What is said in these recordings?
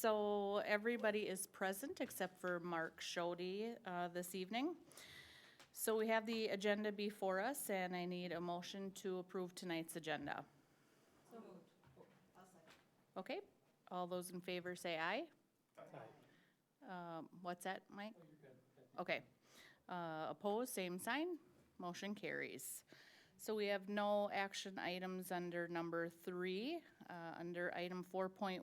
So everybody is present except for Mark Shody this evening. So we have the agenda before us, and I need a motion to approve tonight's agenda. So moved. I'll second. Okay, all those in favor say aye. Aye. What's that, Mike? Okay. Opposed, same sign. Motion carries. So we have no action items under number 3. Under item 4.1,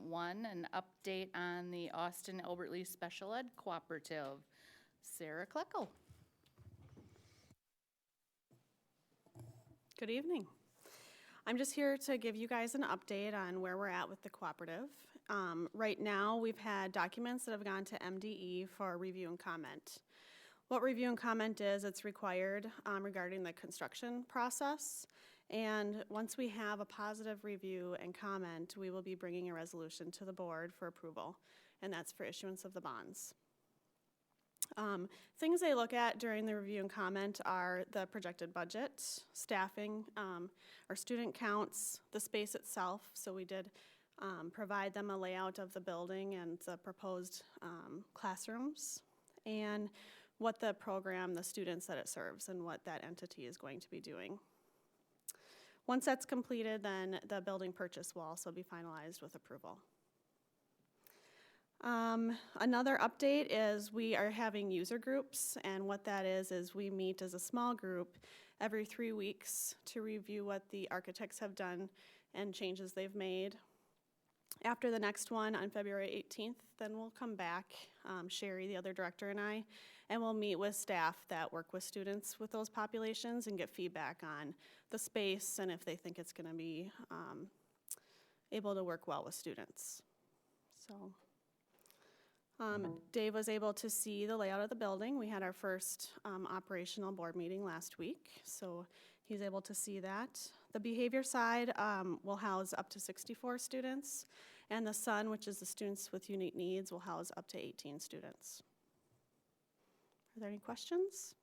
an update on the Austin Albert Lee Special Ed Cooperative. Sarah Kleckel. Good evening. I'm just here to give you guys an update on where we're at with the cooperative. Right now, we've had documents that have gone to MDE for review and comment. What review and comment is, it's required regarding the construction process. And once we have a positive review and comment, we will be bringing a resolution to the board for approval, and that's for issuance of the bonds. Things they look at during the review and comment are the projected budget, staffing, our student counts, the space itself. So we did provide them a layout of the building and the proposed classrooms, and what the program, the students that it serves, and what that entity is going to be doing. Once that's completed, then the building purchase will also be finalized with approval. Another update is we are having user groups, and what that is we meet as a small group every 3 weeks to review what the architects have done and changes they've made. After the next one on February 18th, then we'll come back, Sherry, the other director, and I, and we'll meet with staff that work with students with those populations and get feedback on the space and if they think it's going to be able to work well with students. So Dave was able to see the layout of the building. We had our first operational board meeting last week, so he's able to see that. The behavior side will house up to 64 students, and the SUN, which is the students with unique needs, will house up to 18 students. Are there any questions?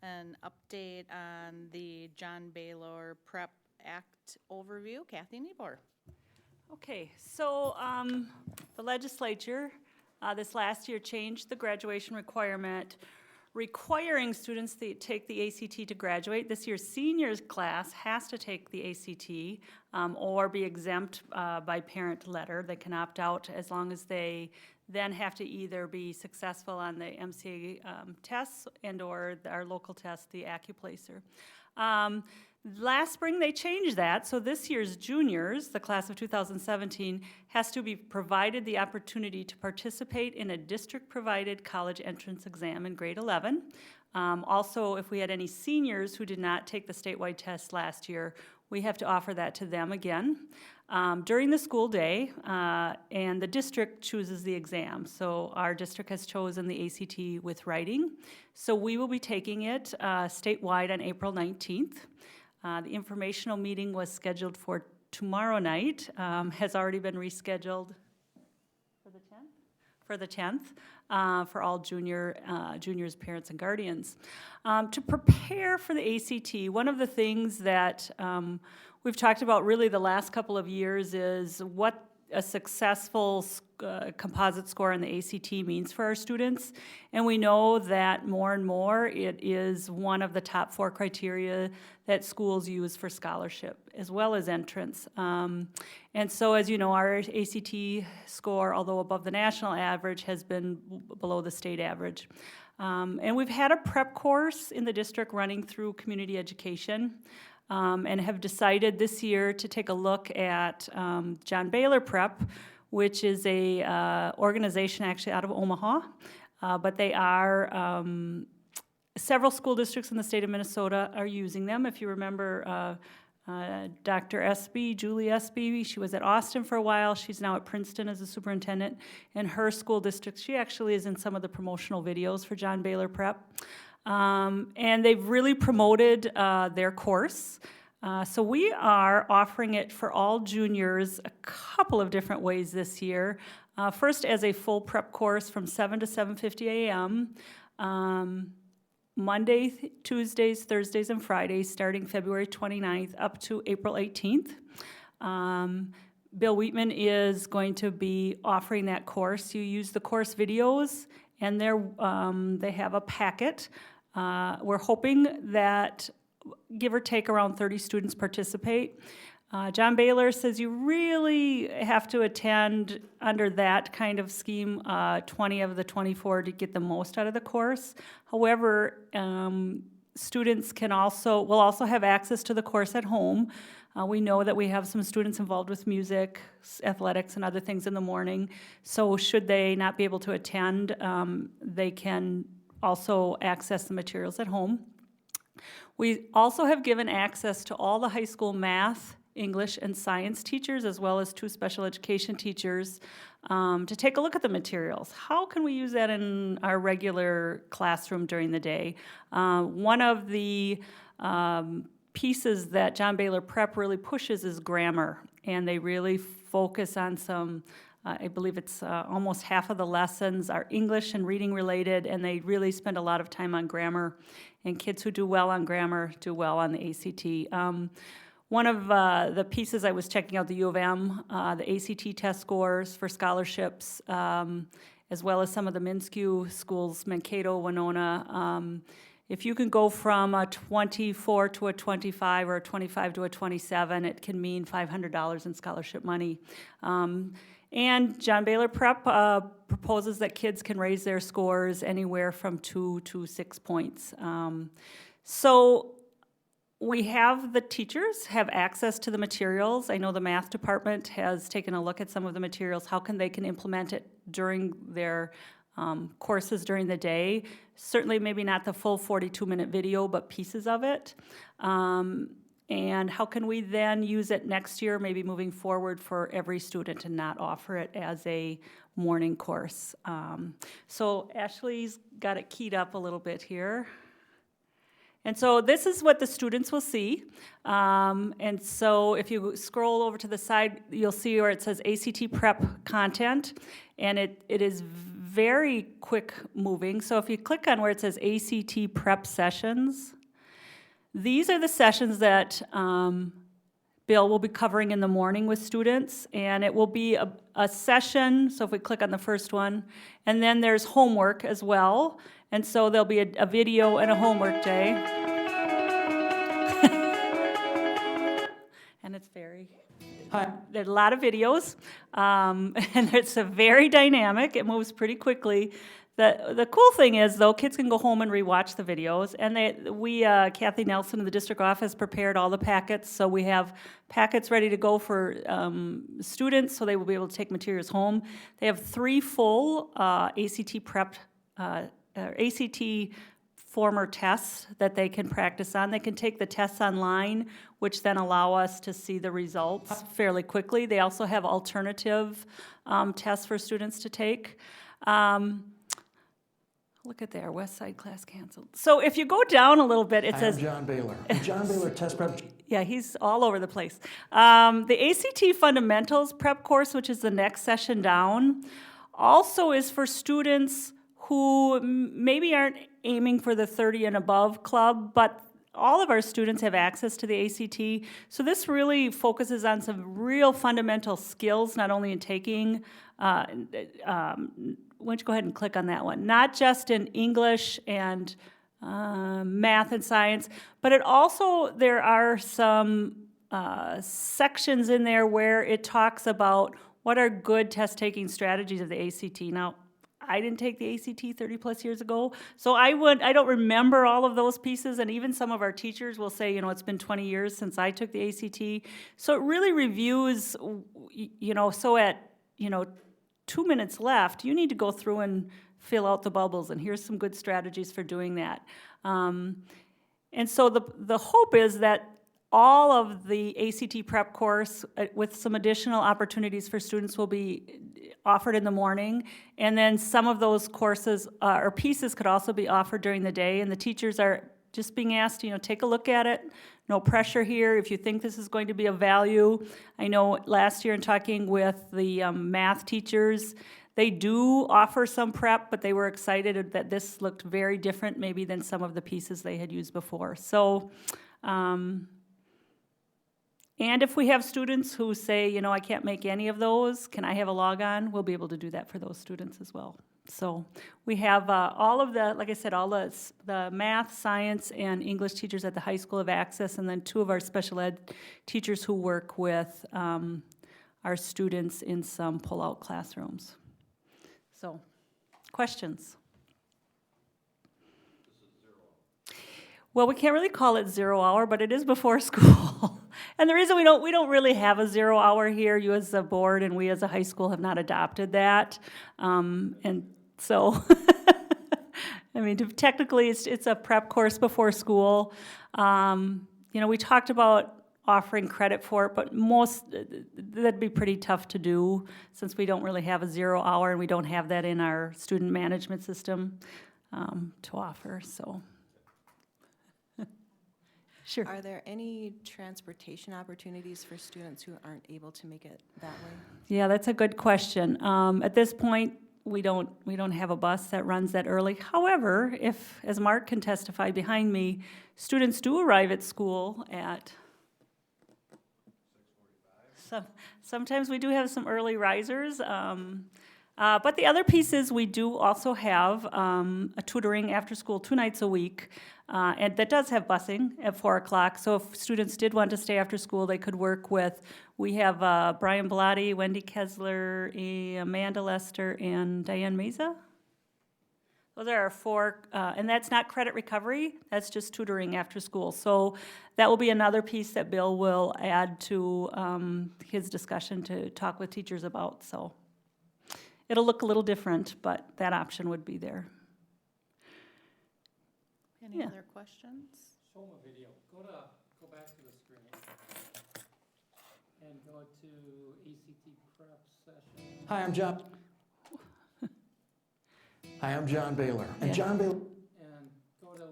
An update on the John Baylor Prep Act overview. Kathy Niebor. Okay, so the legislature this last year changed the graduation requirement, requiring students to take the ACT to graduate. This year's seniors class has to take the ACT or be exempt by parent letter. They can opt out as long as they then have to either be successful on the MCA tests and or our local test, the AccuPlacer. Last spring they changed that, so this year's juniors, the class of 2017, has to be provided the opportunity to participate in a district-provided college entrance exam in grade 11. Also, if we had any seniors who did not take the statewide test last year, we have to offer that to them again during the school day, and the district chooses the exam. So our district has chosen the ACT with writing, so we will be taking it statewide on April 19th. The informational meeting was scheduled for tomorrow night, has already been rescheduled for the 10th? For the 10th, for all juniors, parents, and guardians. To prepare for the ACT, one of the things that we've talked about really the last couple of years is what a successful composite score on the ACT means for our students. And we know that more and more it is one of the top 4 criteria that schools use for scholarship as well as entrance. And so as you know, our ACT score, although above the national average, has been below the state average. And we've had a prep course in the district running through community education. And have decided this year to take a look at John Baylor Prep, which is a organization actually out of Omaha, but they are, several school districts in the state of Minnesota are using them. If you remember Dr. Espy, Julie Espy, she was at Austin for a while. She's now at Princeton as a superintendent. In her school district, she actually is in some of the promotional videos for John Baylor Prep. And they've really promoted their course. So we are offering it for all juniors a couple of different ways this year. First, as a full prep course from 7 to 7:50 a.m., Monday, Tuesdays, Thursdays, and Fridays, starting February 29th up to April 18th. Bill Wheatman is going to be offering that course. You use the course videos, and they have a packet. We're hoping that, give or take, around 30 students participate. John Baylor says you really have to attend under that kind of scheme 20 of the 24 to get the most out of the course. However, students will also have access to the course at home. We know that we have some students involved with music, athletics, and other things in the morning. So should they not be able to attend, they can also access the materials at home. We also have given access to all the high school math, English, and science teachers, as well as 2 special education teachers, to take a look at the materials. How can we use that in our regular classroom during the day? One of the pieces that John Baylor Prep really pushes is grammar, and they really focus on some, I believe it's almost half of the lessons are English and reading related, and they really spend a lot of time on grammar, and kids who do well on grammar do well on the ACT. One of the pieces I was checking out, the U of M, the ACT test scores for scholarships, as well as some of the MnSCU schools, Mankato, Winona. If you can go from a 24 to a 25 or a 25 to a 27, it can mean $500 in scholarship money. And John Baylor Prep proposes that kids can raise their scores anywhere from 2 to 6 points. So we have the teachers have access to the materials. I know the math department has taken a look at some of the materials. How can they implement it during their courses during the day? Certainly maybe not the full 42-minute video, but pieces of it. And how can we then use it next year, maybe moving forward for every student and not offer it as a morning course? So Ashley's got it keyed up a little bit here. And so this is what the students will see. And so if you scroll over to the side, you'll see where it says ACT Prep content, and it is very quick moving. So if you click on where it says ACT Prep sessions, these are the sessions that Bill will be covering in the morning with students, and it will be a session. So if we click on the first one, and then there's homework as well. And so there'll be a video and a homework day. And it's very, there's a lot of videos, and it's a very dynamic. It moves pretty quickly. The cool thing is, though, kids can go home and rewatch the videos, and Kathy Nelson in the district office prepared all the packets, so we have packets ready to go for students, so they will be able to take materials home. They have 3 full ACT Prep ACT former tests that they can practice on. They can take the tests online, which then allow us to see the results fairly quickly. They also have alternative tests for students to take. Look at there, West Side class canceled. So if you go down a little bit, it says... John Baylor. John Baylor Test Prep. Yeah, he's all over the place. The ACT Fundamentals Prep course, which is the next session down, also is for students who maybe aren't aiming for the 30 and above club, but all of our students have access to the ACT. So this really focuses on some real fundamental skills, not only in taking, why don't you go ahead and click on that one, not just in English and math and science, but there are some sections in there where it talks about what are good test-taking strategies of the ACT. Now, I didn't take the ACT 30 plus years ago, so I don't remember all of those pieces, and even some of our teachers will say, it's been 20 years since I took the ACT. So it really reviews, so at, 2 minutes left, you need to go through and fill out the bubbles, and here's some good strategies for doing that. And so the hope is that all of the ACT prep course with some additional opportunities for students will be offered in the morning, and then some of those courses or pieces could also be offered during the day, and the teachers are just being asked, take a look at it, no pressure here. If you think this is going to be of value, I know last year in talking with the math teachers, they do offer some prep, but they were excited that this looked very different maybe than some of the pieces they had used before. So, and if we have students who say, you know, I can't make any of those, can I have a log on? We'll be able to do that for those students as well. So we have all of the, like I said, all the math, science, and English teachers at the high school have access, and then 2 of our special ed teachers who work with our students in some pull-out classrooms. So, questions? Well, we can't really call it 0 hour, but it is before school. And the reason we don't really have a 0 hour here, you as a board and we as a high school have not adopted that. And so, I mean, technically it's a prep course before school. You know, we talked about offering credit for it, but that'd be pretty tough to do since we don't really have a 0 hour and we don't have that in our student management system to offer, so. Sure. Are there any transportation opportunities for students who aren't able to make it that way? Yeah, that's a good question. At this point, we don't have a bus that runs that early. However, if, as Mark can testify behind me, students do arrive at school at sometimes we do have some early risers. But the other piece is we do also have a tutoring after school 2 nights a week, and that does have busing at 4 o'clock. So if students did want to stay after school, they could work with, we have Brian Bellotti, Wendy Kessler, Amanda Lester, and Diane Meza. Those are our 4, and that's not credit recovery, that's just tutoring after school. So that will be another piece that Bill will add to his discussion to talk with teachers about, so. It'll look a little different, but that option would be there. Any Yeah. other questions? Show them a video. Go back to the screen. And go to ACT prep session. Hi, I'm John. Hi, I'm John Baylor. And Yeah. John Baylor. And go to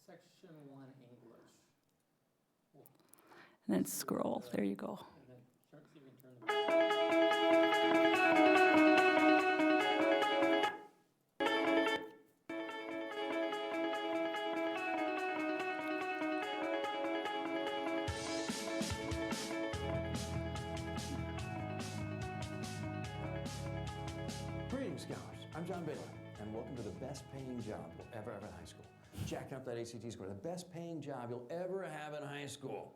section 1 English. And then scroll, there you go. And then see if you can turn the. Greetings, scholars. I'm John Baylor, and welcome to the best paying job you'll ever have in high school. Jacking up that ACT score, the best paying job you'll ever have in high school.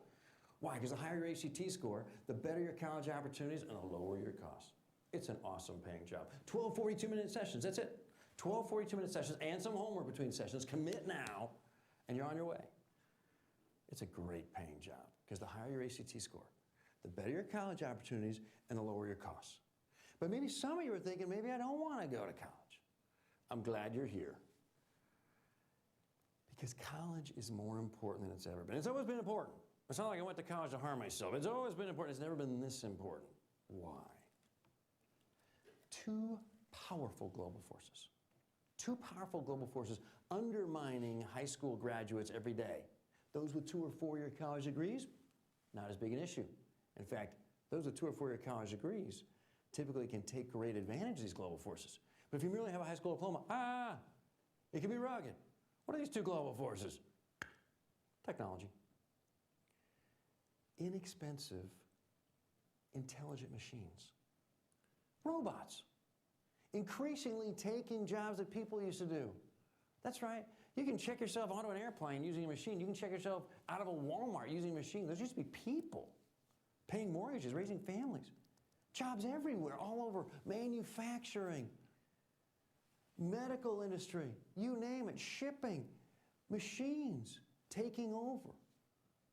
Why? Because the higher your ACT score, the better your college opportunities and the lower your costs. It's an awesome paying job. 12 42-minute sessions, that's it. 12 42-minute sessions and some homework between sessions. Commit now, and you're on your way. It's a great paying job because the higher your ACT score, the better your college opportunities and the lower your costs. But maybe some of you are thinking, maybe I don't want to go to college. I'm glad you're here. Because college is more important than it's ever been. It's always been important. It's not like I went to college to harm myself. It's always been important. It's never been this important. Why? 2 powerful global forces. 2 powerful global forces undermining high school graduates every day. Those with 2 or 4-year college degrees, not as big an issue. In fact, those with 2 or 4-year college degrees typically can take great advantage of these global forces. But if you merely have a high school diploma, it can be rugged. What are these 2 global forces? Technology. Inexpensive, intelligent machines. Robots. Increasingly taking jobs that people used to do. That's right. You can check yourself onto an airplane using a machine. You can check yourself out of a Walmart using a machine. Those used to be people paying mortgages, raising families. Jobs everywhere, all over, manufacturing, medical industry, you name it, shipping, machines taking over,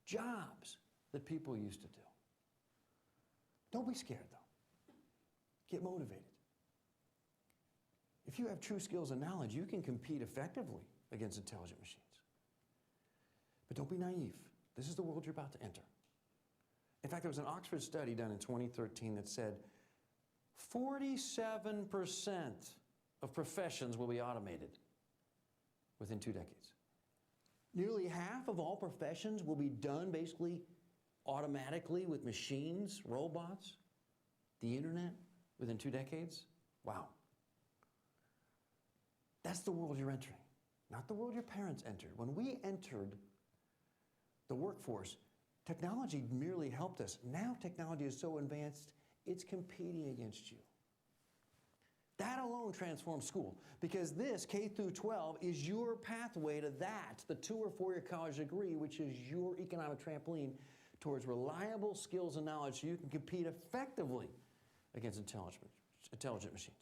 jobs that people used to do. Don't be scared, though. Get motivated. If you have true skills and knowledge, you can compete effectively against intelligent machines. But don't be naive. This is the world you're about to enter. In fact, there was an Oxford study done in 2013 that said 47% of professions will be automated within 2 decades. Nearly half of all professions will be done basically automatically with machines, robots, the internet within 2 decades. Wow. That's the world you're entering, not the world your parents entered. When we entered the workforce, technology merely helped us. Now technology is so advanced, it's competing against you. That alone transforms school, because this, K through 12, is your pathway to that, the 2 or 4-year college degree, which is your economic trampoline towards reliable skills and knowledge so you can compete effectively against intelligent machines.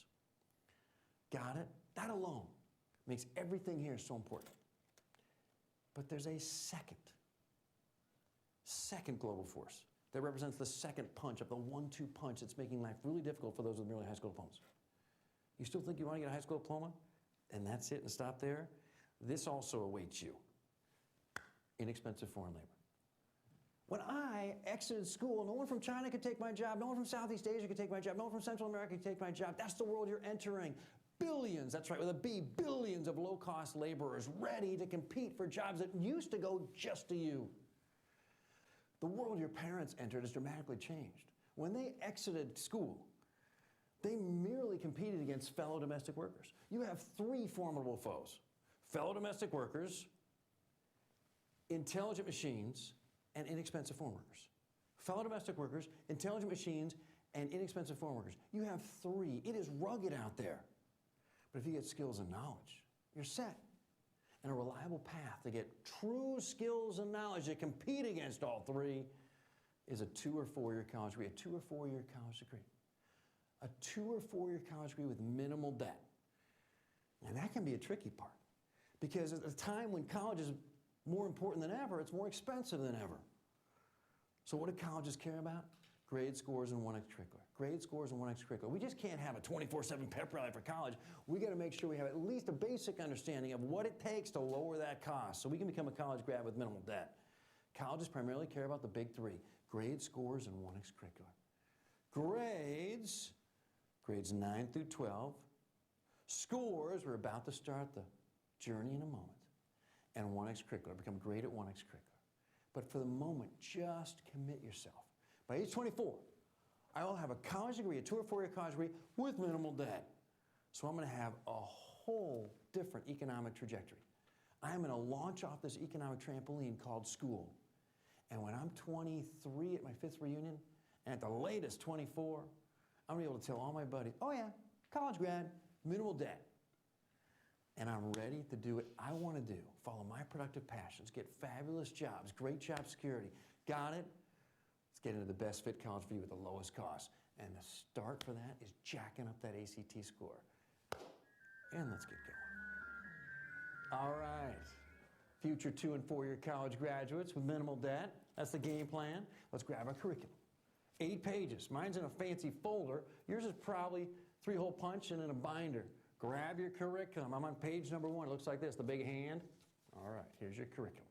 Got it? That alone makes everything here so important. But there's a second global force that represents the second punch of the 1-2 punch that's making life really difficult for those with merely high school diplomas. You still think you want to get a high school diploma and that's it and stop there? This also awaits you. Inexpensive foreign labor. When I exited school, no one from China could take my job, no one from Southeast Asia could take my job, no one from Central America could take my job. That's the world you're entering. Billions, that's right, with a B, billions of low-cost laborers ready to compete for jobs that used to go just to you. The world your parents entered has dramatically changed. When they exited school, they merely competed against fellow domestic workers. You have 3 formidable foes: fellow domestic workers, intelligent machines, and inexpensive foreign workers. Fellow domestic workers, intelligent machines, and inexpensive foreign workers. You have 3. It is rugged out there. But if you get skills and knowledge, you're set. And a reliable path to get true skills and knowledge to compete against all 3 is a 2 or 4-year college degree, a 2 or 4-year college degree. A 2 or 4-year college degree with minimal debt. And that can be a tricky part, because at a time when college is more important than ever, it's more expensive than ever. So what do colleges care about? Grade scores and 1 extracurricular. Grade scores and 1 extracurricular. We just can't have a 24/7 pep rally for college. We got to make sure we have at least a basic understanding of what it takes to lower that cost so we can become a college grad with minimal debt. Colleges primarily care about the big 3: grade scores and 1 extracurricular. Grades 9 through 12. Scores, we're about to start the journey in a moment. And 1 extracurricular, become great at 1 extracurricular. But for the moment, just commit yourself. By age 24, I will have a college degree, a 2 or 4-year college degree with minimal debt. So I'm going to have a whole different economic trajectory. I'm going to launch off this economic trampoline called school. And when I'm 23 at my 5th reunion, and at the latest 24, I'm going to be able to tell all my buddies, oh yeah, college grad, minimal debt. And I'm ready to do what I want to do, follow my productive passions, get fabulous jobs, great job security. Got it? Let's get into the best fit college for you with the lowest cost. And the start for that is jacking up that ACT score. And let's get going. All right. Future 2 and 4-year college graduates with minimal debt. That's the game plan. Let's grab our curriculum. 8 pages. Mine's in a fancy folder. Yours is probably 3-hole punch and in a binder. Grab your curriculum. I'm on page number 1. It looks like this, the big hand. All right, here's your curriculum.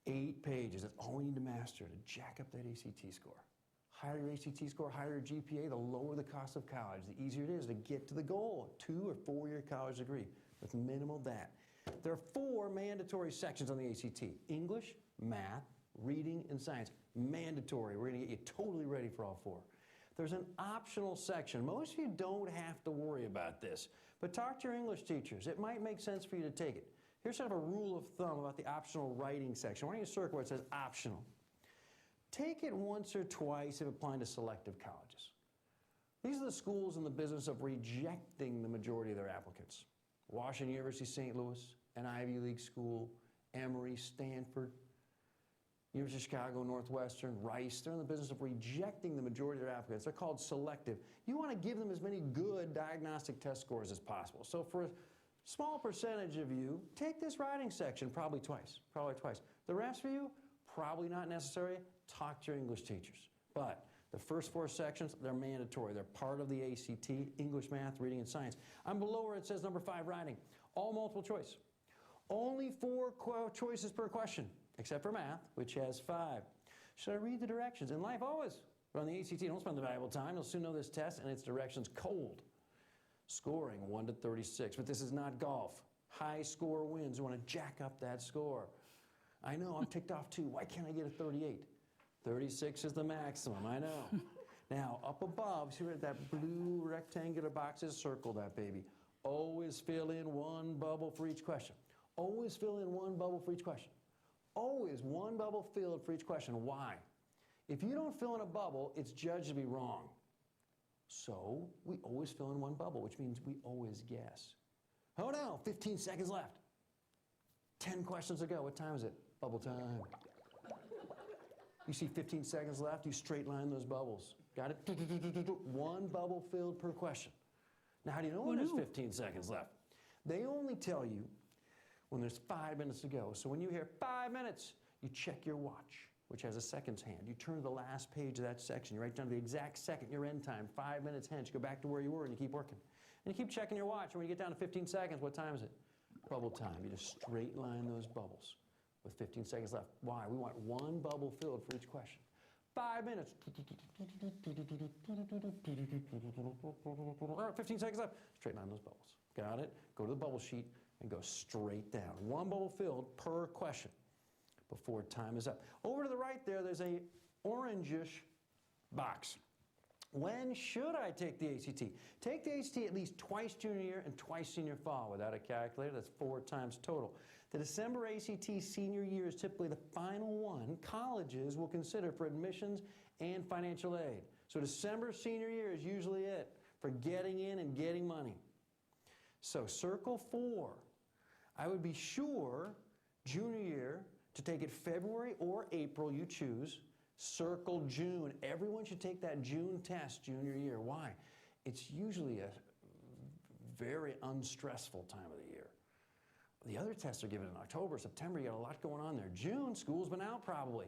8 pages. That's all we need to master to jack up that ACT score. Higher your ACT score, higher your GPA, the lower the cost of college, the easier it is to get to the goal, a 2 or 4-year college degree with minimal debt. There are 4 mandatory sections on the ACT: English, math, reading, and science. Mandatory. We're going to get you totally ready for all 4. There's an optional section. Most of you don't have to worry about this, but talk to your English teachers. It might make sense for you to take it. Here's sort of a rule of thumb about the optional writing section. Why don't you circle where it says optional? Take it once or twice if applying to selective colleges. These are the schools in the business of rejecting the majority of their applicants. Washington University, St. Louis, an Ivy League school, Emory, Stanford, University of Chicago, Northwestern, Rice. They're in the business of rejecting the majority of their applicants. They're called selective. You want to give them as many good diagnostic test scores as possible. So for a small percentage of you, take this writing section probably twice. The rest of you, probably not necessary. Talk to your English teachers. But the first 4 sections, they're mandatory. They're part of the ACT, English, math, reading, and science. I'm below where it says number 5, writing. All multiple choice. Only 4 choices per question, except for math, which has 5. Should I read the directions? In life, always. But on the ACT, don't spend the valuable time. You'll soon know this test and its directions cold. Scoring 1 to 36, but this is not golf. High score wins. We want to jack up that score. I know, I'm ticked off too. Why can't I get a 38? 36 is the maximum, I know. Now, up above, see where that blue rectangular box is? Circle that baby. Always fill in one bubble for each question. Always fill in one bubble for each question. Always one bubble filled for each question. Why? If you don't fill in a bubble, it's judged to be wrong. So we always fill in one bubble, which means we always guess. Oh no, 15 seconds left. 10 questions to go. What time is it? Bubble time. You see 15 seconds left, you straight line those bubbles. Got it? One bubble filled per question. Now, how do you know when there's 15 seconds left? They only tell you when there's 5 minutes to go. So when you hear 5 minutes, you check your watch, which has a seconds hand. You turn to the last page of that section. You write down the exact second, your end time, 5 minutes hence. You go back to where you were and you keep working. And you keep checking your watch. And when you get down to 15 seconds, what time is it? Bubble time. You just straight line those bubbles with 15 seconds left. Why? We want one bubble filled for each question. 5 minutes. 15 seconds left. Straight line those bubbles. Got it? Go to the bubble sheet and go straight down. One bubble filled per question before time is up. Over to the right there, there's a orangish box. When should I take the ACT? Take the ACT at least twice junior year and twice senior fall. Without a calculator, that's 4 times total. The December ACT senior year is typically the final one colleges will consider for admissions and financial aid. So December senior year is usually it for getting in and getting money. So circle 4. I would be sure junior year to take it February or April, you choose. Circle June. Everyone should take that June test junior year. Why? It's usually a very unstressful time of the year. The other tests are given in October, September. You got a lot going on there. June, school's been out probably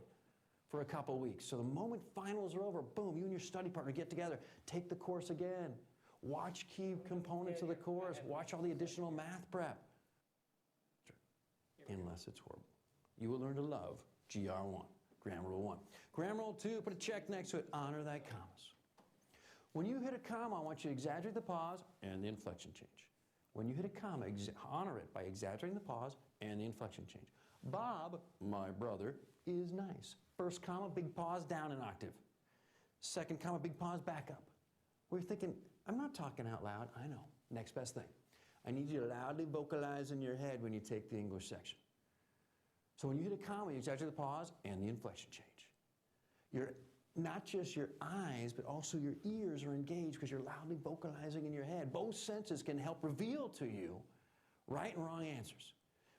for a couple weeks. So the moment finals are over, boom, you and your study partner get together, take the course again. Watch key components of the course. Watch all the additional math prep. Unless it's horrible. You will learn to love GR1. Grammar Rule 1. Grammar Rule 2, put a check next to it. Honor that commas. When you hit a comma, I want you to exaggerate the pause and the inflection change. When you hit a comma, honor it by exaggerating the pause and the inflection change. Bob, my brother, is nice. First comma, big pause, down an octave. Second comma, big pause, back up. We're thinking, I'm not talking out loud. I know. Next best thing. I need you to loudly vocalize in your head when you take the English section. So when you hit a comma, you exaggerate the pause and the inflection change. Not just your eyes, but also your ears are engaged because you're loudly vocalizing in your head. Both senses can help reveal to you right and wrong answers.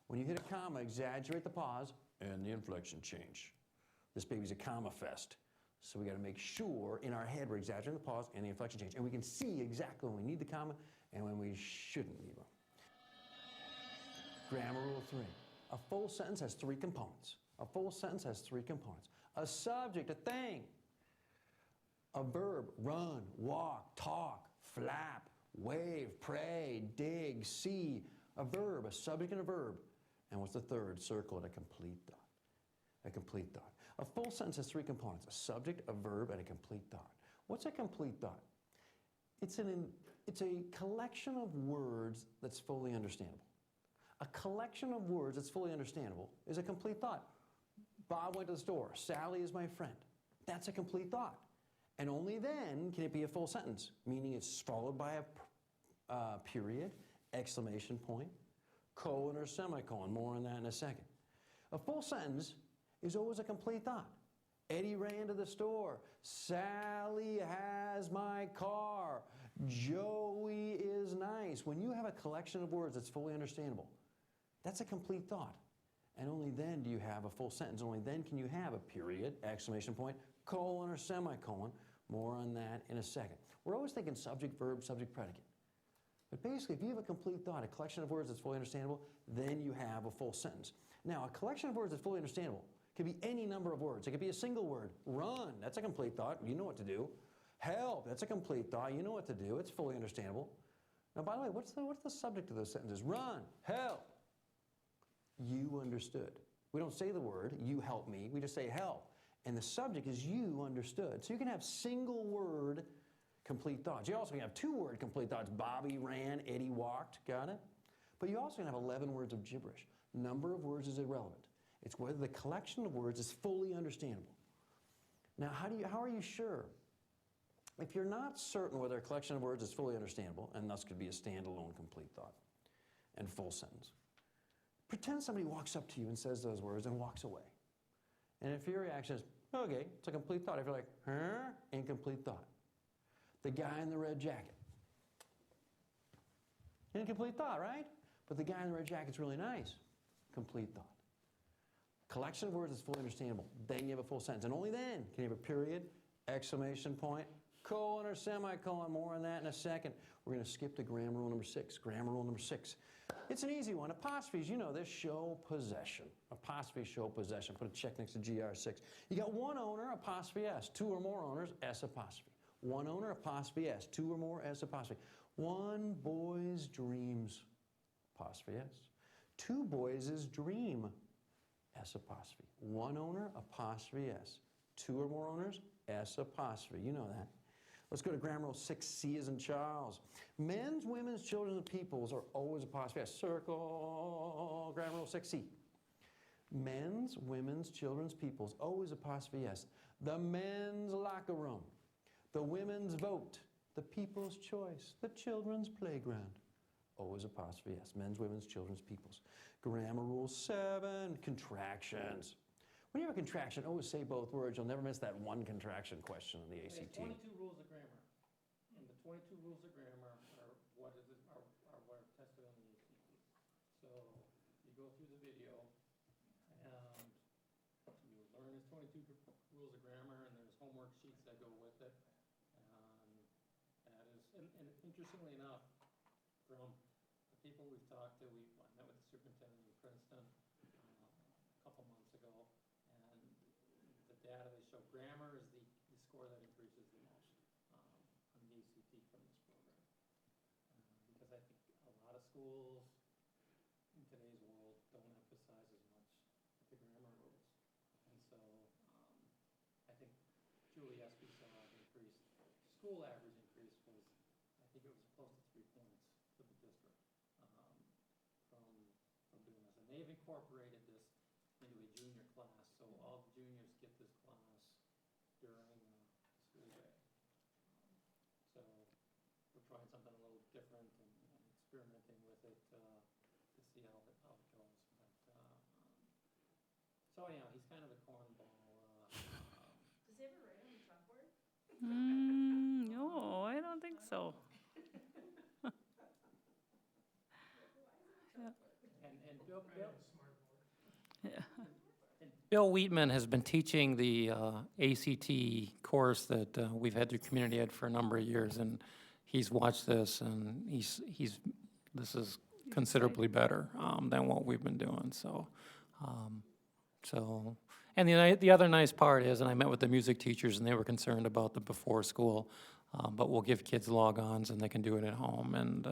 When you hit a comma, exaggerate the pause and the inflection change. This baby's a comma fest. So we got to make sure in our head we're exaggerating the pause and the inflection change. And we can see exactly when we need the comma and when we shouldn't need one. Grammar Rule 3. A full sentence has 3 components. A full sentence has 3 components. A subject, a thing. A verb, run, walk, talk, flap, wave, pray, dig, see. A verb, a subject and a verb. And what's the third? Circle it, a complete thought. A complete thought. A full sentence has 3 components. A subject, a verb, and a complete thought. What's a complete thought? It's a collection of words that's fully understandable. A collection of words that's fully understandable is a complete thought. Bob went to the store. Sally is my friend. That's a complete thought. And only then can it be a full sentence, meaning it's followed by a period, exclamation point, colon or semicolon. More on that in a second. A full sentence is always a complete thought. Eddie ran to the store. Sally has my car. Joey is nice. When you have a collection of words that's fully understandable, that's a complete thought. And only then do you have a full sentence. Only then can you have a period, exclamation point, colon or semicolon. More on that in a second. We're always thinking subject, verb, subject, predicate. But basically, if you have a complete thought, a collection of words that's fully understandable, then you have a full sentence. Now, a collection of words that's fully understandable could be any number of words. It could be a single word. Run, that's a complete thought. You know what to do. Help, that's a complete thought. You know what to do. It's fully understandable. Now, by the way, what's the subject of those sentences? Run, help. You understood. We don't say the word, you help me. We just say help. And the subject is you understood. So you can have single word complete thoughts. You also can have 2-word complete thoughts. Bobby ran, Eddie walked. Got it? But you also can have 11 words of gibberish. Number of words is irrelevant. It's whether the collection of words is fully understandable. Now, how are you sure? If you're not certain whether a collection of words is fully understandable, and thus could be a standalone complete thought and full sentence, pretend somebody walks up to you and says those words and walks away. And if your reaction is, okay, it's a complete thought. If you're like, huh? Incomplete thought. The guy in the red jacket. Incomplete thought, right? But the guy in the red jacket's really nice. Complete thought. Collection of words is fully understandable. Then you have a full sentence. And only then can you have a period, exclamation point, colon or semicolon. More on that in a second. We're going to skip to grammar rule number 6. Grammar rule number 6. It's an easy one. Apostrophes, you know this, show possession. Apostrophe, show possession. Put a check next to GR6. You got one owner, apostrophe S. Two or more owners, S apostrophe. One owner, apostrophe S. Two or more, S apostrophe. One boy's dreams, apostrophe S. Two boys' dream, S apostrophe. One owner, apostrophe S. Two or more owners, S apostrophe. You know that. Let's go to grammar rule 6, C as in Charles. Men's, women's, children's, and peoples are always apostrophe S. Circle. Grammar rule 6, C. Men's, women's, children's, peoples, always apostrophe S. The men's locker room. The women's vote. The people's choice. The children's playground. Always apostrophe S. Men's, women's, children's, peoples. Grammar rule 7, contractions. When you have a contraction, always say both words. You'll never miss that one contraction question on the There's ACT. 22 rules of grammar. And the 22 rules of grammar are what are tested on the ACT. So you go through the video and you learn his 22 rules of grammar, and there's homework sheets that go with it. And interestingly enough, from the people we've talked to, I met with the superintendent in Princeton a couple months ago, and the data they show, grammar is the score that increases the most on the ACT from this program. Because I think a lot of schools in today's world don't emphasize as much the grammar rules. And so I think Julie Espy saw an increase, school average increase was, I think it was close to 3 points for the district from doing this. And they've incorporated this into a junior class, so all the juniors get this class during the school day. So we're trying something a little different and experimenting with it to see how it goes. But, so anyhow, he's kind of a cornball. Does he ever write on the chalkboard? No, I don't think so. And Bill, Bill Wheatman has been teaching the ACT course that we've had through Community Ed for a number of years, and he's watched this, and this is considerably better than what we've been doing. So, and the other nice part is, and I met with the music teachers, and they were concerned about the before school, but we'll give kids log-ons, and they can do it at home, and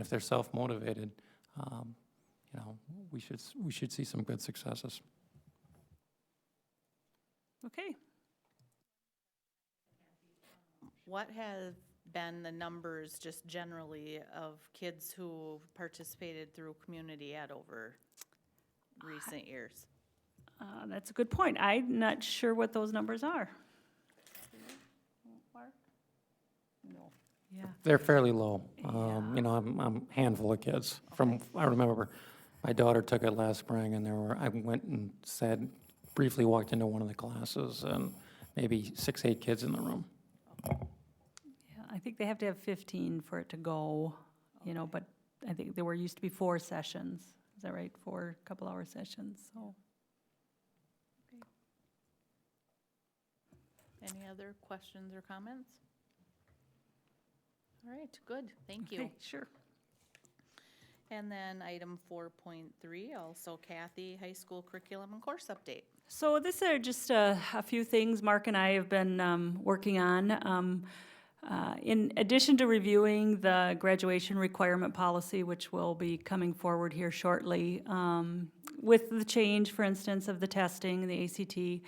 if they're self-motivated, you know, we should see some good successes. Okay. What have been the numbers just generally of kids who participated through community ed over recent years? That's a good point. I'm not sure what those numbers are. No. Yeah. They're fairly low. You know, I'm a handful of kids. I remember my daughter took it last spring, and I went and briefly walked into one of the classes, and maybe 6, 8 kids in the room. Yeah, I think they have to have 15 for it to go, you know, but I think there used to be 4 sessions. Is that right? 4 couple-hour sessions, so. Any other questions or comments? All right, good, thank you. Okay, sure. And then item 4.3, also Kathy, high school curriculum and course update. So this are just a few things Mark and I have been working on. In addition to reviewing the graduation requirement policy, which will be coming forward here shortly, with the change, for instance, of the testing, the ACT,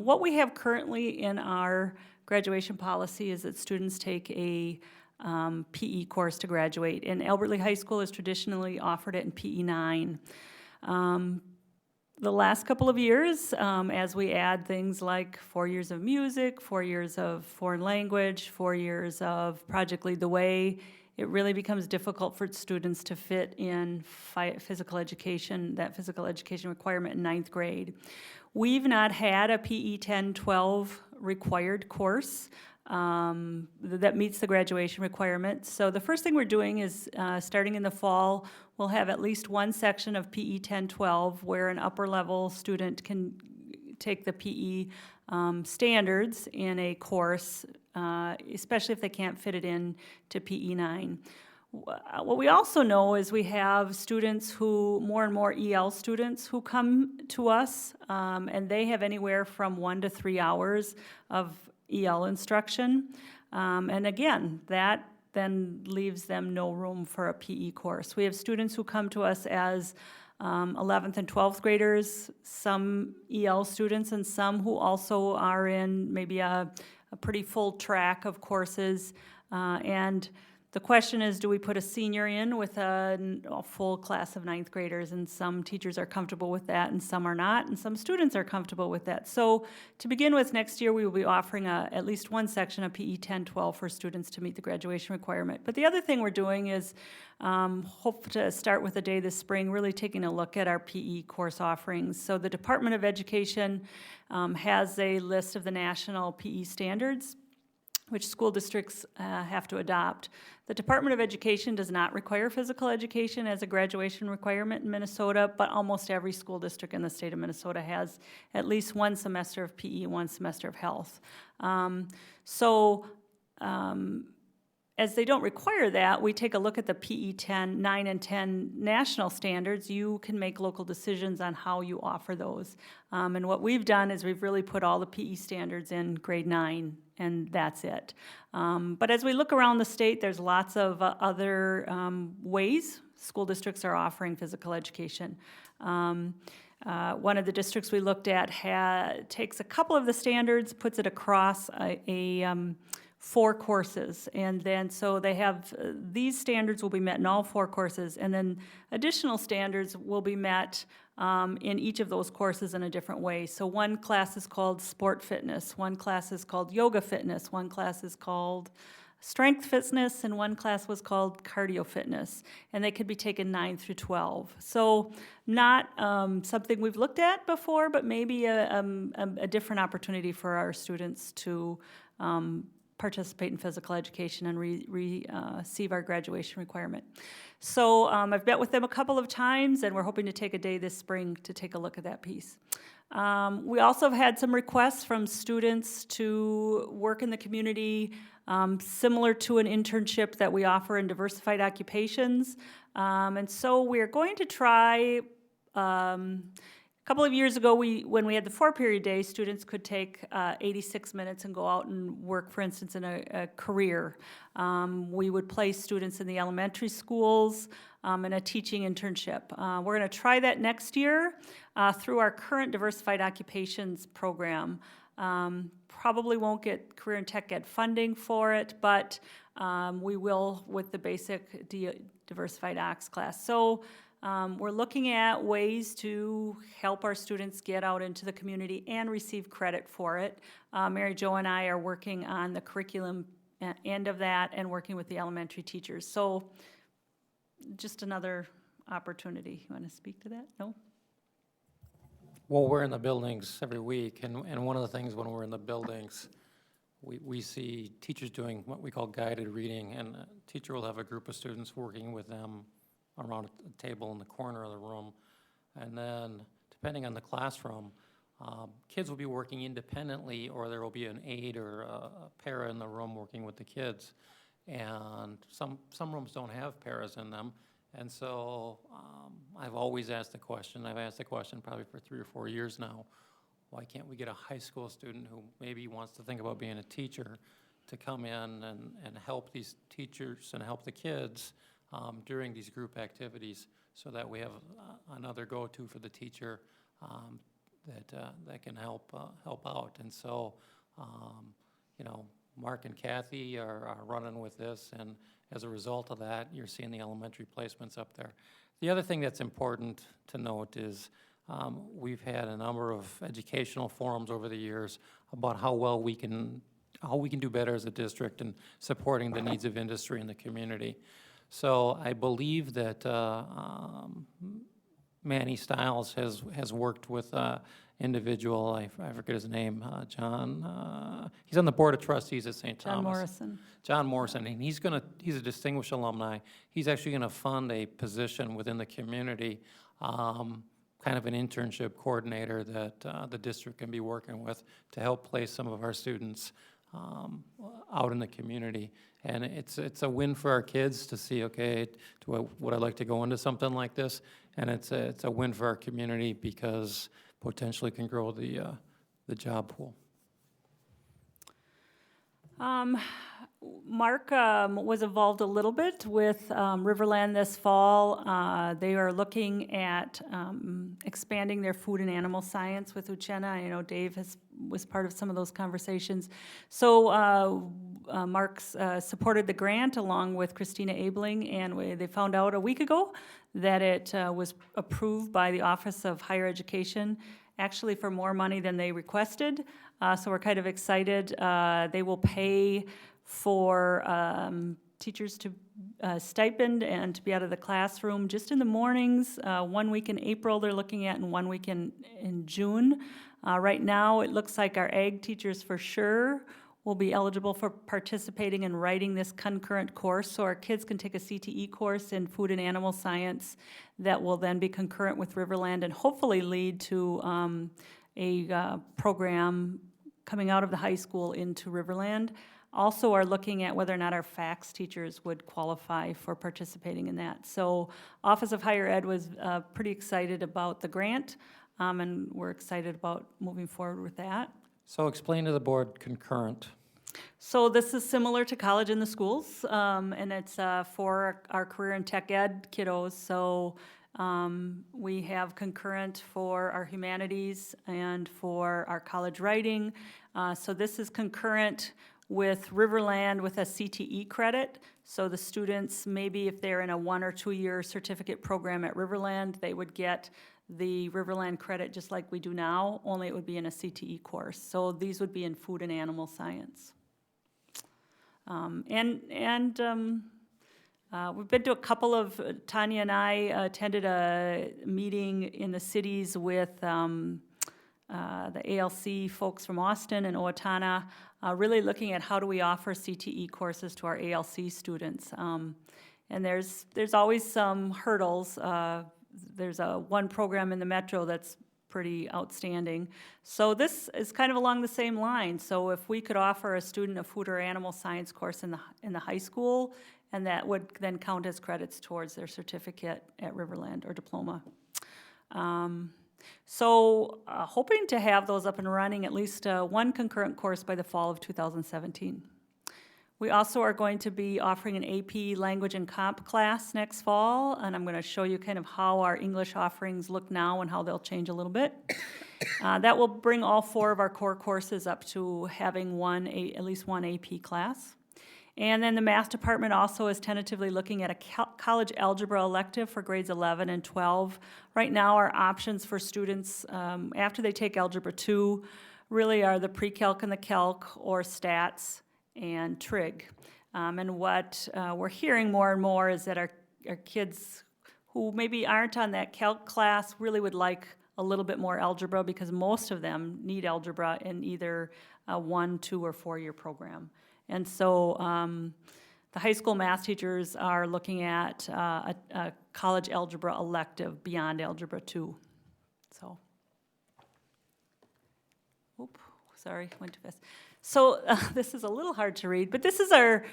what we have currently in our graduation policy is that students take a PE course to graduate. And Albert Lee High School has traditionally offered it in PE 9. The last couple of years, as we add things like 4 years of music, 4 years of foreign language, 4 years of Project Lead the Way, it really becomes difficult for students to fit in physical education, that physical education requirement in 9th grade. We've not had a PE 10-12 required course that meets the graduation requirement. So the first thing we're doing is, starting in the fall, we'll have at least one section of PE 10-12 where an upper level student can take the PE standards in a course, especially if they can't fit it in to PE 9. What we also know is we have students who, more and more EL students who come to us, and they have anywhere from 1 to 3 hours of EL instruction. And again, that then leaves them no room for a PE course. We have students who come to us as 11th and 12th graders, some EL students, and some who also are in maybe a pretty full track of courses. And the question is, do we put a senior in with a full class of 9th graders? And some teachers are comfortable with that, and some are not, and some students are comfortable with that. So to begin with, next year we will be offering at least one section of PE 10-12 for students to meet the graduation requirement. But the other thing we're doing is hope to start with a day this spring, really taking a look at our PE course offerings. So the Department of Education has a list of the national PE standards, which school districts have to adopt. The Department of Education does not require physical education as a graduation requirement in Minnesota, but almost every school district in the state of Minnesota has at least one semester of PE, one semester of health. As they don't require that, we take a look at the PE 9 and 10 national standards. You can make local decisions on how you offer those. And what we've done is we've really put all the PE standards in grade 9, and that's it. But as we look around the state, there's lots of other ways school districts are offering physical education. One of the districts we looked at takes a couple of the standards, puts it across a 4 courses, and then so they have these standards will be met in all 4 courses, and then additional standards will be met in each of those courses in a different way. So one class is called sport fitness, one class is called yoga fitness, one class is called strength fitness, and one class was called cardio fitness, and they could be taken 9 through 12. So not something we've looked at before, but maybe a different opportunity for our students to participate in physical education and receive our graduation requirement. So I've met with them a couple of times, and we're hoping to take a day this spring to take a look at that piece. We also have had some requests from students to work in the community, similar to an internship that we offer in diversified occupations. And so we're going to try a couple of years ago, when we had the 4-period day, students could take 86 minutes and go out and work, for instance, in a career. We would place students in the elementary schools in a teaching internship. We're going to try that next year through our current diversified occupations program. Probably won't get Career and Tech Ed funding for it, but we will with the basic diversified ocs class. So we're looking at ways to help our students get out into the community and receive credit for it. Mary Jo and I are working on the curriculum end of that and working with the elementary teachers. So just another opportunity. You want to speak to that? No? Well, we're in the buildings every week, and one of the things when we're in the buildings, we see teachers doing what we call guided reading, and a teacher will have a group of students working with them around a table in the corner of the room. And then, depending on the classroom, kids will be working independently, or there will be an aide or a para in the room working with the kids. And some rooms don't have paras in them. And so I've always asked the question, I've asked the question probably for 3 or 4 years now, why can't we get a high school student who maybe wants to think about being a teacher to come in and help these teachers and help the kids during these group activities, so that we have another go-to for the teacher that can help out. And so, you know, Mark and Kathy are running with this, and as a result of that, you're seeing the elementary placements up there. The other thing that's important to note is we've had a number of educational forums over the years about how we can do better as a district in supporting the needs of industry in the community. So I believe that Manny Stiles has worked with individual, I forget his name, John, he's on the Board of Trustees at St. Thomas. John Morrison. John Morrison, and he's a distinguished alumni. He's actually gonna fund a position within the community, kind of an internship coordinator that the district can be working with to help place some of our students out in the community. And it's a win for our kids to see, okay, would I like to go into something like this? And it's a win for our community because potentially can grow the job pool. Mark was involved a little bit with Riverland this fall. They are looking at expanding their food and animal science with Uchenna. I know Dave was part of some of those conversations. So Mark's supported the grant along with Christina Abling, and they found out a week ago that it was approved by the Office of Higher Education, actually for more money than they requested. So we're kind of excited. They will pay for teachers to stipend and to be out of the classroom just in the mornings. 1 week in April they're looking at, and 1 week in June. Right now it looks like our ag teachers for sure will be eligible for participating in writing this concurrent course, so our kids can take a CTE course in food and animal science that will then be concurrent with Riverland and hopefully lead to a program coming out of the high school into Riverland. Also are looking at whether or not our FACS teachers would qualify for participating in that. So Office of Higher Ed was pretty excited about the grant, and we're excited about moving forward with that. So explain to the board concurrent. So this is similar to College in the Schools, and it's for our career and tech ed kiddos. So we have concurrent for our humanities and for our college writing. So this is concurrent with Riverland with a CTE credit. So the students, maybe if they're in a 1 or 2 year certificate program at Riverland, they would get the Riverland credit just like we do now, only it would be in a CTE course. So these would be in food and animal science. We've been to a couple of, Tanya and I attended a meeting in the cities with the ALC folks from Austin and Owatonna, really looking at how do we offer CTE courses to our ALC students. And there's always some hurdles. There's one program in the metro that's pretty outstanding. So this is kind of along the same line. So if we could offer a student a food or animal science course in the high school, and that would then count as credits towards their certificate at Riverland or diploma. Hoping to have those up and running, at least one concurrent course by the fall of 2017. We also are going to be offering an AP Language and Comp class next fall, and I'm going to show you kind of how our English offerings look now and how they'll change a little bit. That will bring all 4 of our core courses up to having at least one AP class. And then the math department also is tentatively looking at a college algebra elective for grades 11 and 12. Right now, our options for students after they take Algebra 2 really are the pre-calc and the calc, or stats and trig. And what we're hearing more and more is that our kids who maybe aren't on that calc class really would like a little bit more algebra, because most of them need algebra in either a 1, 2, or 4 year program. And so the high school math teachers are looking at a college algebra elective beyond Algebra 2. So, went too fast. So this is a little hard to read, but this is our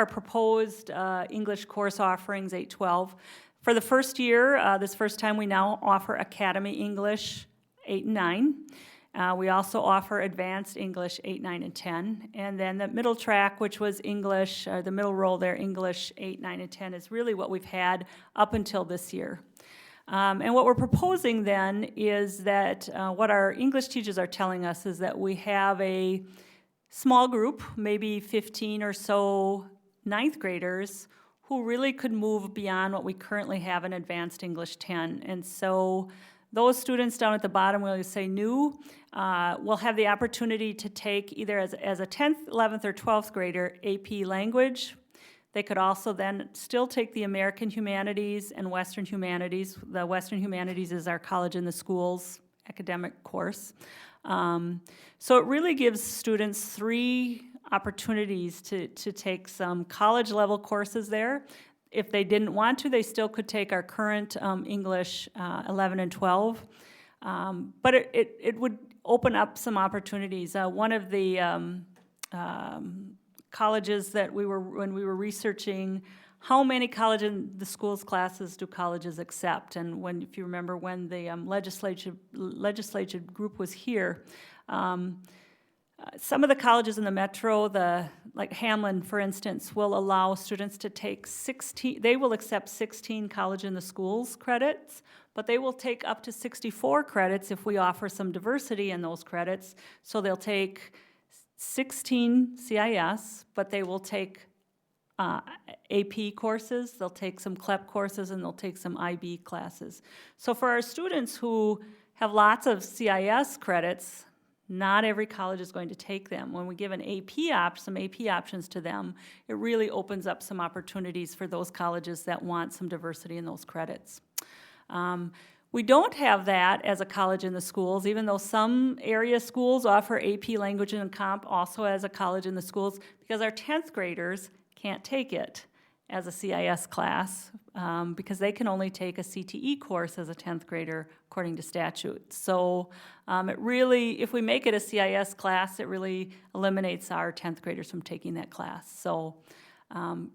proposed English course offerings, 8-12. For the first year, this first time we now offer Academy English 8 and 9. We also offer Advanced English 8, 9, and 10. And then the middle track, which was English, the middle roll there, English 8, 9, and 10, is really what we've had up until this year. And what we're proposing then is that what our English teachers are telling us is that we have a small group, maybe 15 or so ninth graders, who really could move beyond what we currently have in Advanced English 10. And so those students down at the bottom, we'll say new, will have the opportunity to take either as a 10th, 11th, or 12th grader AP Language. They could also then still take the American Humanities and Western Humanities. The Western Humanities is our college in the schools academic course. So it really gives students 3 opportunities to take some college level courses there. If they didn't want to, they still could take our current English 11 and 12. But it would open up some opportunities. One of the colleges that when we were researching how many college in the schools classes do colleges accept, and if you remember when the legislative group was here, some of the colleges in the metro, like Hamlin, for instance, will allow students to take 16, they will accept 16 college in the schools credits, but they will take up to 64 credits if we offer some diversity in those credits. So they'll take 16 CIS, but they will take AP courses, they'll take some CLEP courses, and they'll take some IB classes. So for our students who have lots of CIS credits, not every college is going to take them. When we give some AP options to them, it really opens up some opportunities for those colleges that want some diversity in those credits. We don't have that as a college in the schools, even though some area schools offer AP Language and Comp also as a college in the schools, because our 10th graders can't take it as a CIS class because they can only take a CTE course as a 10th grader according to statute. So it really, if we make it a CIS class, it really eliminates our 10th graders from taking that class. So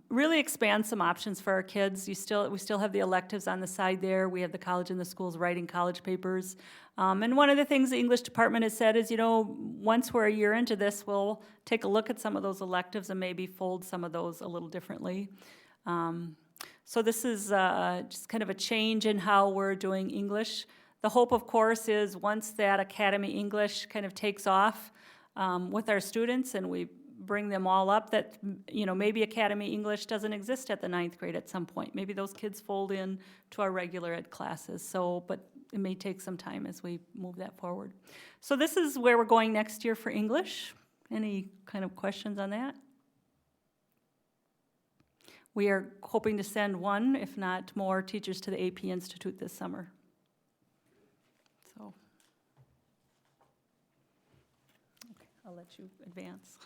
really expands some options for our kids. We still have the electives on the side there. We have the college in the schools writing college papers. And one of the things the English department has said is, once we're a year into this, we'll take a look at some of those electives and maybe fold some of those a little differently. So this is just kind of a change in how we're doing English. The hope, of course, is once that Academy English kind of takes off with our students and we bring them all up, that maybe Academy English doesn't exist at the 9th grade at some point. Maybe those kids fold in to our regular ed classes. But it may take some time as we move that forward. So this is where we're going next year for English. Any kind of questions on that? We are hoping to send 1, if not more, teachers to the AP Institute this summer. So, okay, I'll let you advance.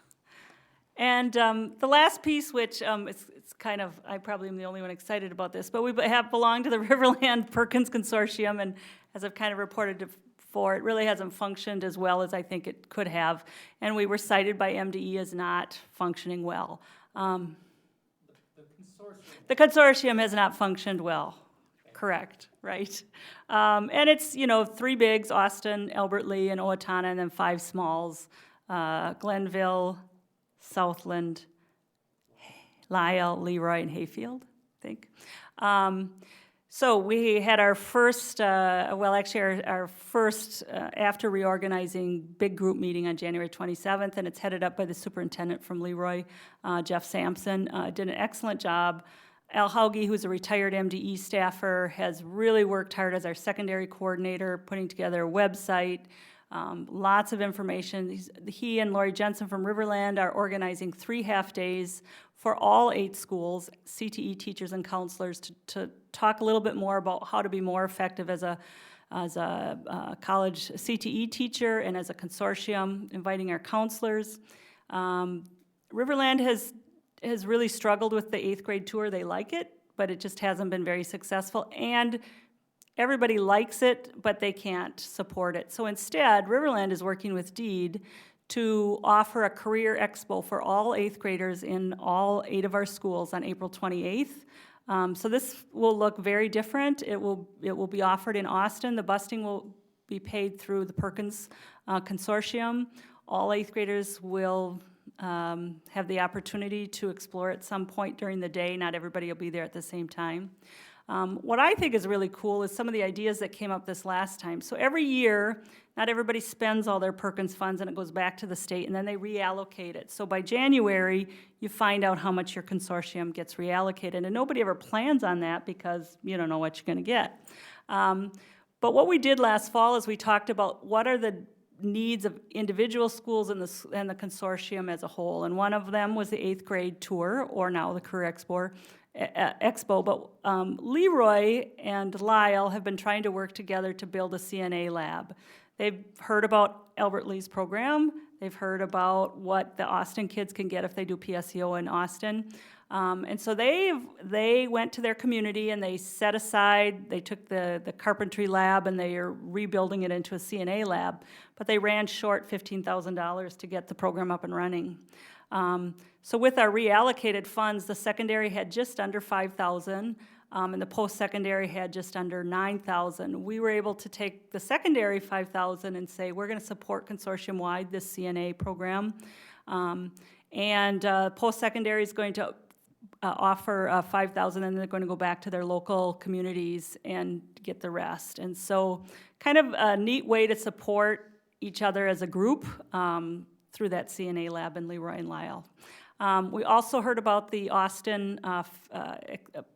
And the last piece, which it's kind of, I probably am the only one excited about this, but we have belonged to the Riverland Perkins Consortium, and as I've kind of reported before, it really hasn't functioned as well as I think it could have, and we were cited by MDE as not functioning well. The consortium has not functioned well. Correct, right? And it's, 3 bigs, Austin, Albert Lee, and Owatonna, and then 5 smalls, Glenville, Southland, Lyle, Leroy, and Hayfield, I think. So we had our first, our first after reorganizing big group meeting on January 27th, and it's headed up by the superintendent from Leroy, Jeff Sampson. Did an excellent job. Al Hauge, who's a retired MDE staffer, has really worked hard as our secondary coordinator, putting together a website, lots of information. He and Lori Jensen from Riverland are organizing 3 half-days for all 8 schools, CTE teachers and counselors, to talk a little bit more about how to be more effective as a college CTE teacher and as a consortium, inviting our counselors. Riverland has really struggled with the 8th grade tour. They like it, but it just hasn't been very successful. And everybody likes it, but they can't support it. So instead, Riverland is working with DEED to offer a career expo for all 8th graders in all 8 of our schools on April 28th. So this will look very different. It will be offered in Austin. The busing will be paid through the Perkins Consortium. All 8th graders will have the opportunity to explore at some point during the day. Not everybody will be there at the same time. What I think is really cool is some of the ideas that came up this last time. So every year, not everybody spends all their Perkins funds and it goes back to the state and then they reallocate it. So by January, you find out how much your consortium gets reallocated. And nobody ever plans on that because you don't know what you're gonna get. But what we did last fall is we talked about what are the needs of individual schools and the consortium as a whole. And one of them was the 8th grade tour, or now the Career Expo. But Leroy and Lyle have been trying to work together to build a CNA lab. They've heard about Albert Lee's program. They've heard about what the Austin kids can get if they do PSEO in Austin. And so they went to their community and they set aside, they took the carpentry lab and they are rebuilding it into a CNA lab, but they ran short $15,000 to get the program up and running. So with our reallocated funds, the secondary had just under $5,000, and the post-secondary had just under $9,000. We were able to take the secondary $5,000 and say, we're gonna support consortium-wide this CNA program. And post-secondary is going to offer $5,000, and they're going to go back to their local communities and get the rest. And so kind of a neat way to support each other as a group through that CNA lab in Leroy and Lyle. We also heard about the Austin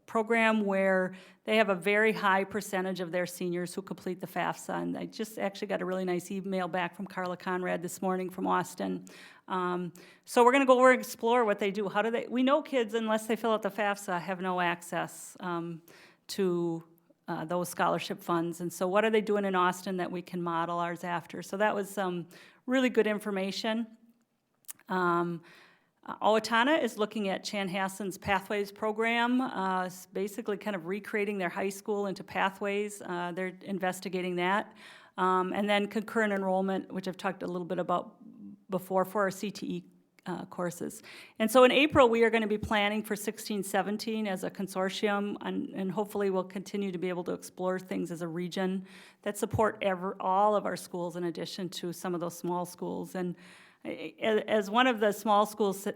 program where they have a very high percentage of their seniors who complete the FAFSA. And I just actually got a really nice email back from Carla Conrad this morning from Austin. So we're going to go over and explore what they do. How do they? We know kids, unless they fill out the FAFSA, have no access to those scholarship funds. And so what are they doing in Austin that we can model ours after? So that was some really good information. Owatonna is looking at Chanhassen's Pathways program, basically kind of recreating their high school into pathways. They're investigating that. And then concurrent enrollment, which I've talked a little bit about before for our CTE courses. And so in April, we are going to be planning for 16-17 as a consortium, and hopefully we'll continue to be able to explore things as a region that support all of our schools in addition to some of those small schools. And as one of the small schools,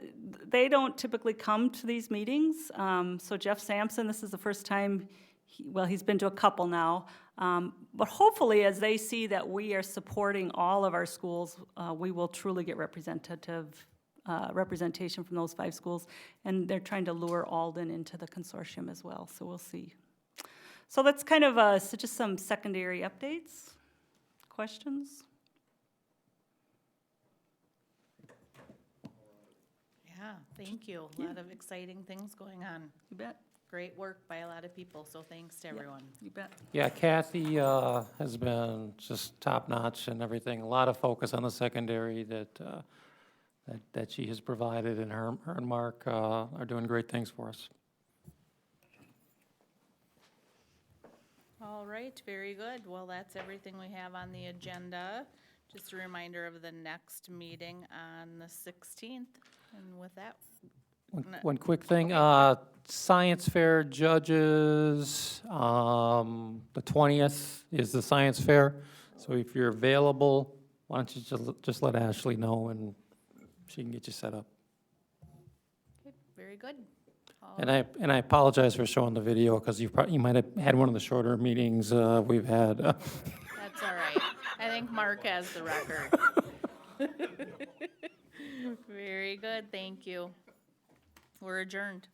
they don't typically come to these meetings. So Jeff Sampson, this is the first time, he's been to a couple now. But hopefully as they see that we are supporting all of our schools, we will truly get representation from those 5 schools. And they're trying to lure Alden into the consortium as well, so we'll see. So that's kind of so just some secondary updates. Questions? Yeah, thank you. A lot of exciting things going on. You bet. Great work by a lot of people, so thanks to everyone. You bet. Yeah, Kathy has been just top-notch and everything. A lot of focus on the secondary that she has provided, and her and Mark are doing great things for us. All right, very good. Well, that's everything we have on the agenda. Just a reminder of the next meeting on the 16th. And with that, One quick thing, science fair judges, the 20th is the science fair. So if you're available, why don't you just let Ashley know and she can get you set up. okay, very good. And I apologize for showing the video because you might have had one of the shorter meetings we've had. That's all right. I think Mark has the record. Very good, thank you. We're adjourned.